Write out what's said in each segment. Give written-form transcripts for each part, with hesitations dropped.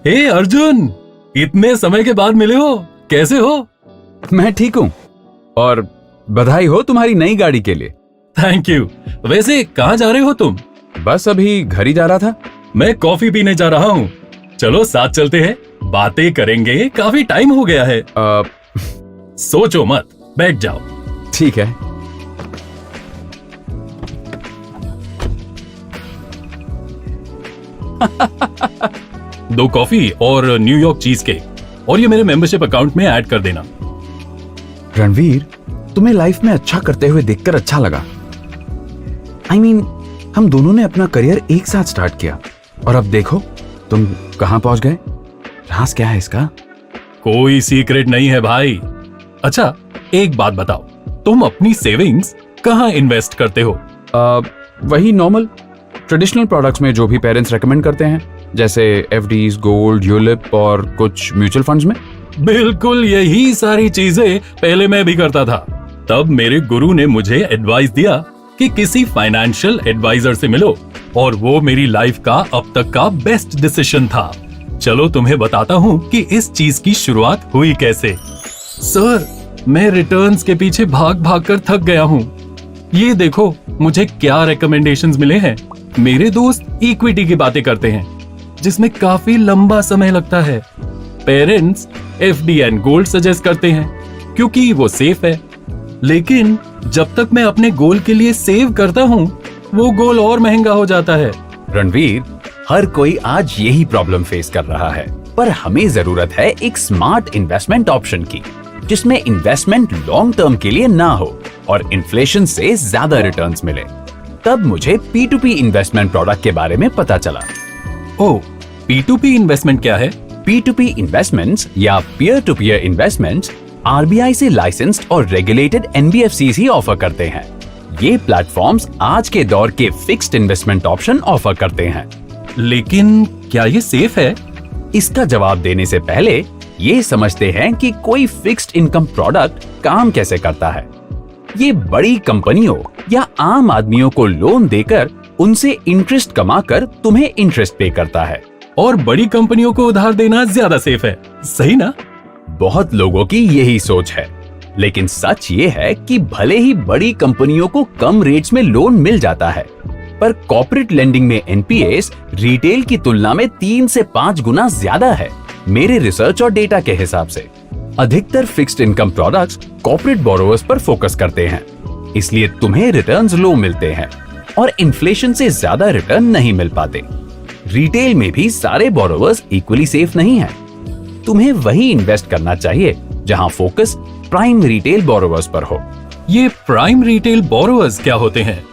हे अर्जुन, इतने समय के बाद मिले हो, कैसे हो? मैं ठीक हूँ और बधाई हो तुम्हारी नई गाड़ी के लिए। Thank you. वैसे कहाँ जा रहे हो तुम? बस अभी घर ही जा रहा था। मैं कॉफी पीने जा रहा हूँ। चलो साथ चलते हैं, बातें करेंगे, काफी टाइम हो गया है। सोचो मत, बैठ जाओ। ठीक है। दो कॉफी और न्यूयॉर्क चीज केक, और ये मेरे मेंबरशिप अकाउंट में ऐड कर देना। रणवीर, तुम्हें लाइफ में अच्छा करते हुए देखकर अच्छा लगा। I mean, हम दोनों ने अपना करियर एक साथ स्टार्ट किया और अब देखो तुम कहां पहुंच गए। राज क्या है इसका? कोई सीक्रेट नहीं है भाई। अच्छा, एक बात बताओ, तुम अपनी सेविंग्स कहाँ इन्वेस्ट करते हो? वही नॉर्मल ट्रेडिशनल प्रोडक्ट्स में जो भी पेरेंट्स रेकमेंड करते हैं, जैसे एफडीज, गोल्ड, यूलिप और कुछ म्यूचुअल फंड्स में। बिल्कुल यही सारी चीजें पहले मैं भी करता था। तब मेरे गुरु ने मुझे एडवाइस दिया कि किसी फाइनेंशियल एडवाइजर से मिलो, और वो मेरी लाइफ का अब तक का बेस्ट डिसीजन था। चलो तुम्हें बताता हूँ कि इस चीज की शुरुआत हुई कैसे। सर, मैं रिटर्न्स के पीछे भाग भाग कर थक गया हूँ। ये देखो मुझे क्या रिकमेंडेशंस मिले हैं। मेरे दोस्त इक्विटी की बातें करते हैं, जिसमें काफी लंबा समय लगता है। Parents FD and gold suggest करते हैं क्योंकि वो सेफ है। लेकिन जब तक मैं अपने गोल के लिए सेव करता हूँ, वो गोल और महंगा हो जाता है। रणवीर, हर कोई आज यही प्रॉब्लम फेस कर रहा है, पर हमें जरूरत है एक स्मार्ट इन्वेस्टमेंट ऑप्शन की, जिसमें इन्वेस्टमेंट लॉन्ग टर्म के लिए ना हो और इन्फ्लेशन से ज्यादा रिटर्न्स मिले। तब मुझे P2P इन्वेस्टमेंट प्रोडक्ट के बारे में पता चला। ओह, P2P इन्वेस्टमेंट क्या है? P2P इन्वेस्टमेंट्स या peer to peer investments RBI से लाइसेंस्ड और रेगुलेटेड NBFCs ही ऑफर करते हैं। ये प्लेटफॉर्म्स आज के दौर के फिक्स्ड इन्वेस्टमेंट ऑप्शन ऑफर करते हैं। लेकिन क्या ये सेफ है? इसका जवाब देने से पहले ये समझते हैं कि कोई फिक्स्ड इनकम प्रोडक्ट काम कैसे करता है। ये बड़ी कंपनियों या आम आदमियों को लोन देकर उनसे इंटरेस्ट कमाकर तुम्हें इंटरेस्ट पे करता है। और बड़ी कंपनियों को उधार देना ज्यादा सेफ है, सही ना? बहुत लोगों की यही सोच है, लेकिन सच ये है कि भले ही बड़ी कंपनियों को कम रेट्स में लोन मिल जाता है, पर कॉर्पोरेट लेंडिंग में एनपीएस रिटेल की तुलना में 3 से 5 गुना ज्यादा है, मेरे रिसर्च और डेटा के हिसाब से। अधिकतर fixed income products corporate borrowers पर फोकस करते हैं, इसलिए तुम्हें रिटर्न्स लो मिलते हैं और इन्फ्लेशन से ज्यादा रिटर्न नहीं मिल पाते। रिटेल में भी सारे बोरोवर्स इक्वली सेफ नहीं हैं। तुम्हें वही इन्वेस्ट करना चाहिए जहां फोकस प्राइम रिटेल बोरोवर्स पर हो। ये प्राइम रिटेल बोरोवर्स क्या होते हैं?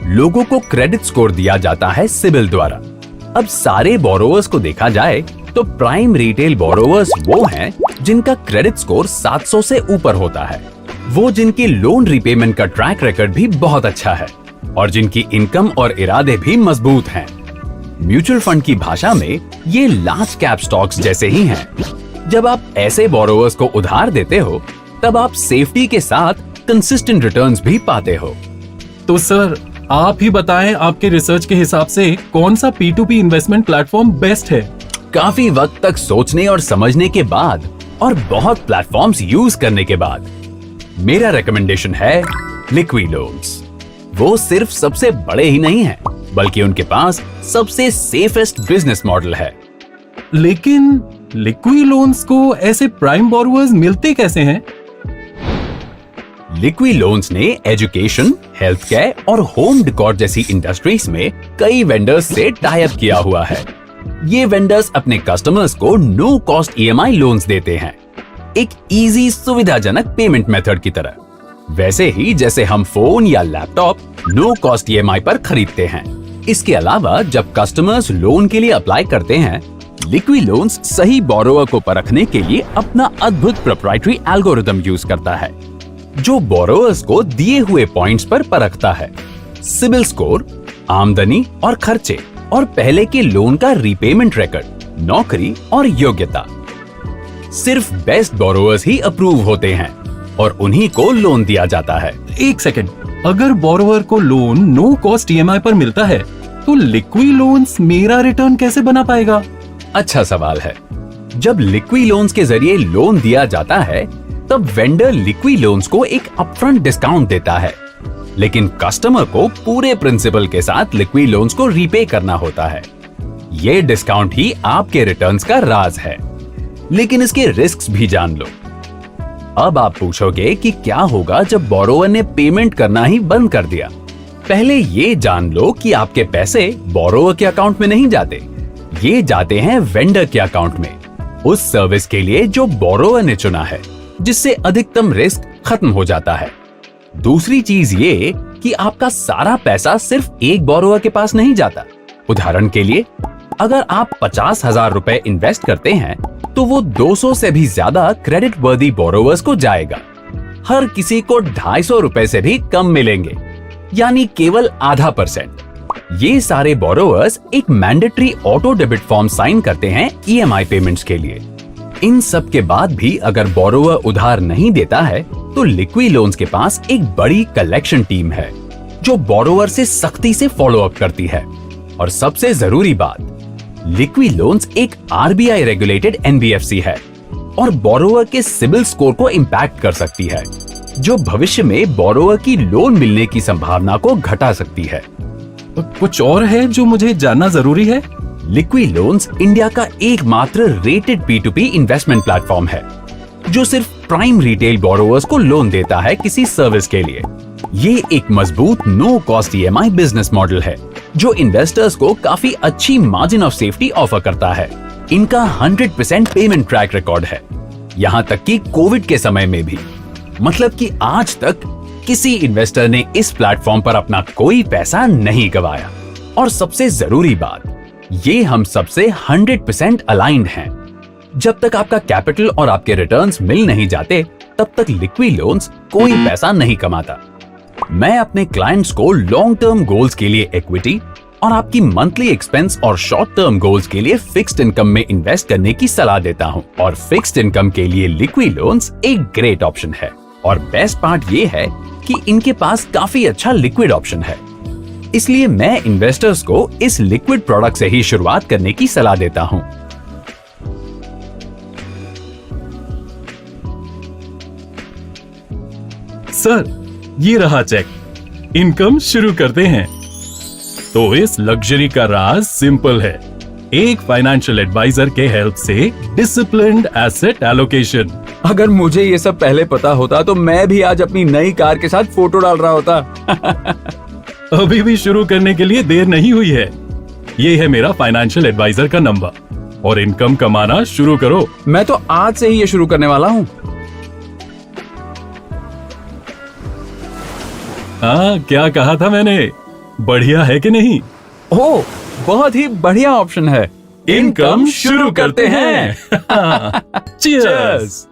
लोगों को क्रेडिट स्कोर दिया जाता है सिबिल द्वारा। अब सारे बोरोवर्स को देखा जाए तो प्राइम रिटेल बोरोवर्स वो हैं जिनका क्रेडिट स्कोर 700 से ऊपर होता है, वो जिनकी लोन रिपेमेंट का ट्रैक रिकॉर्ड भी बहुत अच्छा है और जिनकी इनकम और इरादे भी मजबूत हैं। म्यूचुअल फंड की भाषा में ये लार्ज कैप स्टॉक्स जैसे ही हैं। जब आप ऐसे बोरोवर्स को उधार देते हो, तब आप सेफ्टी के साथ कंसिस्टेंट रिटर्न्स भी पाते हो। तो सर, आप ही बताएं, आपके रिसर्च के हिसाब से कौन सा P2P इन्वेस्टमेंट प्लेटफॉर्म बेस्ट है? काफी वक्त तक सोचने और समझने के बाद और बहुत प्लेटफॉर्म्स यूज करने के बाद मेरा रिकमेंडेशन है लिक्वी लोन्स। वो सिर्फ सबसे बड़े ही नहीं हैं, बल्कि उनके पास सबसे सेफेस्ट बिजनेस मॉडल है। लेकिन लिक्वी लोन्स को ऐसे प्राइम बोरोवर्स मिलते कैसे हैं? लिक्वी लोन्स ने एजुकेशन, हेल्थ केयर और होम डेकोर जैसी इंडस्ट्रीज में कई वेंडर्स से टाई अप किया हुआ है। ये वेंडर्स अपने कस्टमर्स को नो कॉस्ट EMI लोन्स देते हैं, एक इजी सुविधाजनक पेमेंट मेथड की तरह, वैसे ही जैसे हम फोन या लैपटॉप नो कॉस्ट EMI पर खरीदते हैं। इसके अलावा जब कस्टमर्स लोन के लिए अप्लाई करते हैं, लिक्वी लोन्स सही बोरोवर को परखने के लिए अपना अद्भुत प्रोप्राइटरी एल्गोरिथम यूज करता है, जो बोरोवर्स को दिए हुए पॉइंट्स पर परखता है। सिबिल स्कोर, आमदनी और खर्चे और पहले के लोन का रीपेमेंट रिकॉर्ड, नौकरी और योग्यता। सिर्फ बेस्ट बोरोवर्स ही अप्रूव होते हैं और उन्हीं को लोन दिया जाता है। एक सेकंड, अगर बोरोवर को लोन नो कॉस्ट ईएमआई पर मिलता है तो लिक्विड लोन्स मेरा रिटर्न कैसे बना पाएगा? अच्छा सवाल है। जब लिक्विड लोन्स के जरिए लोन दिया जाता है तब वेंडर लिक्विड लोन्स को एक अपफ्रंट डिस्काउंट देता है, लेकिन कस्टमर को पूरे प्रिंसिपल के साथ लिक्विड लोन्स को रीपे करना होता है। ये डिस्काउंट ही आपके रिटर्न्स का राज है, लेकिन इसके रिस्क्स भी जान लो। अब आप पूछोगे कि क्या होगा जब बोरोवर ने पेमेंट करना ही बंद कर दिया। पहले ये जान लो कि आपके पैसे बोरोवर के अकाउंट में नहीं जाते, ये जाते हैं वेंडर के अकाउंट में, उस सर्विस के लिए जो बोरोवर ने चुना है, जिससे अधिकतम रिस्क खत्म हो जाता है। दूसरी चीज ये कि आपका सारा पैसा सिर्फ एक बोरोवर के पास नहीं जाता। उदाहरण के लिए, अगर आप 50,000 रुपए इन्वेस्ट करते हैं तो वो 200 से भी ज्यादा क्रेडिट वर्दी बोरोवर्स को जाएगा। हर किसी को 250 रुपए से भी कम मिलेंगे, यानी केवल आधा %। ये सारे बोरोवर्स एक mandatory auto debit form sign करते हैं ईएमआई पेमेंट्स के लिए। इन सब के बाद भी अगर बोरोवर उधार नहीं देता है तो लिक्विड लोन्स के पास एक बड़ी कलेक्शन टीम है जो बोरोवर से सख्ती से फॉलो अप करती है। और सबसे जरूरी बात, लिक्विड लोन्स एक आरबीआई रेगुलेटेड एनबीएफसी है और बोरोवर के सिबिल स्कोर को इंपैक्ट कर सकती है, जो भविष्य में बोरोवर की लोन मिलने की संभावना को घटा सकती है। कुछ और है जो मुझे जानना जरूरी है? लिक्विड लोन्स इंडिया का एकमात्र रेटेड P2P इन्वेस्टमेंट प्लेटफॉर्म है जो सिर्फ प्राइम रिटेल बोरोवर्स को लोन देता है किसी सर्विस के लिए। ये एक मजबूत no cost EMI business model है जो इन्वेस्टर्स को काफी अच्छी मार्जिन ऑफ सेफ्टी ऑफर करता है। इनका 100% पेमेंट ट्रैक रिकॉर्ड है, यहाँ तक कि कोविड के समय में भी। मतलब कि आज तक किसी इन्वेस्टर ने इस प्लेटफॉर्म पर अपना कोई पैसा नहीं गवाया। और सबसे जरूरी बात, ये हम सबसे 100% अलाइंड हैं। जब तक आपका कैपिटल और आपके रिटर्न्स मिल नहीं जाते तब तक लिक्विड लोन्स कोई पैसा नहीं कमाता। मैं अपने क्लाइंट्स को लॉन्ग टर्म गोल्स के लिए इक्विटी और आपकी मंथली एक्सपेंस और शॉर्ट टर्म गोल्स के लिए फिक्स्ड इनकम में इन्वेस्ट करने की सलाह देता हूं। और फिक्स्ड इनकम के लिए लिक्विड लोन्स एक ग्रेट ऑप्शन है। और बेस्ट पार्ट ये है कि इनके पास काफी अच्छा लिक्विड ऑप्शन है, इसलिए मैं इन्वेस्टर्स को इस लिक्विड प्रोडक्ट से ही शुरुआत करने की सलाह देता हूं। सर, ये रहा चेक। इनकम शुरू करते हैं। तो इस लग्जरी का राज सिंपल है, एक फाइनेंशियल एडवाइजर के हेल्प से डिसिप्लिन्ड एसेट एलोकेशन। अगर मुझे ये सब पहले पता होता तो मैं भी आज अपनी नई कार के साथ फोटो डाल रहा होता। अभी भी शुरू करने के लिए देर नहीं हुई है। ये है मेरा फाइनेंशियल एडवाइजर का नंबर और इनकम कमाना शुरू करो। मैं तो आज से ही ये शुरू करने वाला हूँ। हाँ, क्या कहा था मैंने? बढ़िया है कि नहीं? ओह, बहुत ही बढ़िया ऑप्शन है। इनकम शुरू करते हैं। Cheers!